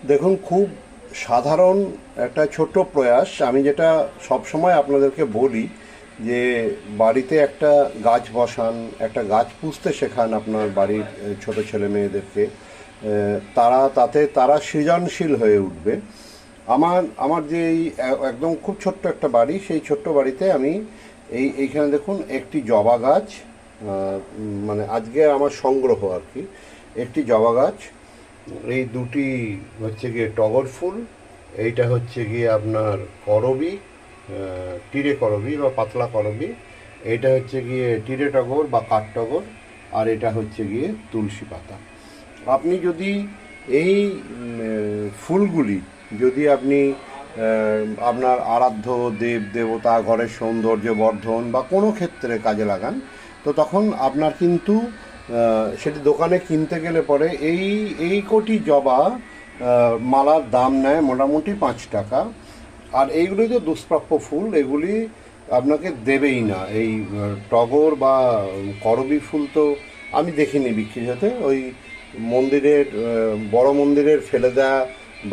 দেখুন, খুব সাধারণ একটা ছোট্ট প্রয়াস। আমি যেটা সবসময় আপনাদেরকে বলি যে বাড়িতে একটা গাছ বসান, একটা গাছ পুষতে শেখান আপনার বাড়ির ছোট ছেলে মেয়েদেরকে। তারা সৃজনশীল হয়ে উঠবে। আমার আমার যে এই একদম খুব ছোট্ট একটা বাড়ি, সেই ছোট্ট বাড়িতে আমি এইখানে দেখুন একটি জবা গাছ, মানে আজকে আমার সংগ্রহ আর কি, একটি জবা গাছ, এই দুটি হচ্ছে গিয়ে টগর ফুল, এইটা হচ্ছে গিয়ে আপনার করবি, টিরে করবি বা পাতলা করবি, এইটা হচ্ছে গিয়ে টিরে টগর বা কাঠ টগর, আর এটা হচ্ছে গিয়ে তুলসী পাতা। আপনি যদি এই ফুলগুলি যদি আপনি আপনার আরাধ্য দেব দেবতা, ঘরের সৌন্দর্য বর্ধন বা কোনো ক্ষেত্রে কাজে লাগান, তো তখন আপনার কিন্তু সেটি দোকানে কিনতে গেলে পরে এই কোটি জবা মালার দাম নেয় মোটামুটি 5 টাকা। আর এইগুলি যে দুষ্প্রাপ্য ফুল, এগুলি আপনাকে দেবেই না। এই টগর বা করবী ফুল তো আমি দেখিনি বিক্রি হতে। ওই মন্দিরের বড় মন্দিরের ফেলে দেওয়া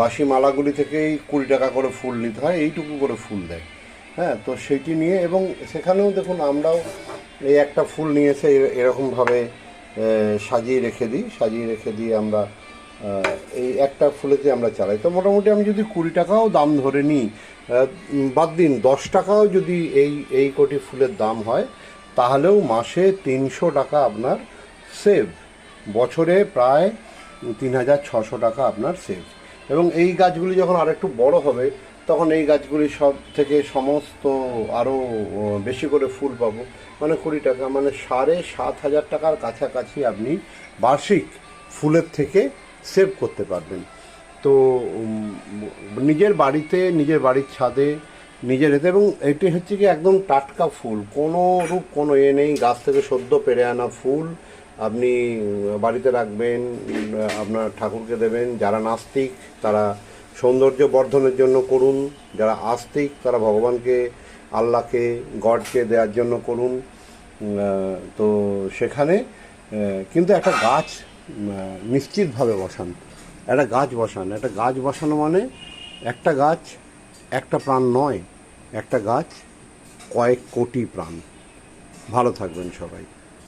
বাসি মালাগুলি থেকেই 20 টাকা করে ফুল নিতে হয়, এইটুকু করে ফুল দেয়। হ্যাঁ, তো সেইটি নিয়ে, এবং সেখানেও দেখুন আমরাও এই একটা ফুল নিয়েছে এরকমভাবে সাজিয়ে রেখে দিই আমরা। এই একটা ফুলেতে আমরা চালাই, তো মোটামুটি আমি যদি 20 টাকাও দাম ধরে নিই, বাদ দিন 10 টাকাও যদি এই কোটি ফুলের দাম হয়, তাহলেও মাসে 300 টাকা আপনার সেভ, বছরে প্রায় 3600 টাকা আপনার সেভ। এবং এই গাছগুলি যখন আরেকটু বড় হবে, তখন এই গাছগুলি সব থেকে সমস্ত আরও বেশি করে ফুল পাবো, মানে 20 টাকা, মানে 7,500 টাকার কাছাকাছি আপনি বার্ষিক ফুলের থেকে সেভ করতে পারবেন। তো নিজের বাড়িতে, নিজের বাড়ির ছাদে, নিজের এতে, এবং এটি হচ্ছে কি একদম টাটকা ফুল, কোনো রূপ কোনো নেই, গাছ থেকে সদ্য পেরে আনা ফুল আপনি বাড়িতে রাখবেন, আপনার ঠাকুরকে দেবেন। যারা নাস্তিক তারা সৌন্দর্য বর্ধনের জন্য করুন, যারা আস্তিক তারা ভগবানকে, আল্লাহকে, গডকে দেওয়ার জন্য করুন। তো সেখানে কিন্তু একটা গাছ নিশ্চিতভাবে বসান, একটা গাছ বসান। একটা গাছ বসানো মানে একটা গাছ একটা প্রাণ নয়, একটা গাছ কয়েক কোটি প্রাণ। ভালো থাকবেন সবাই।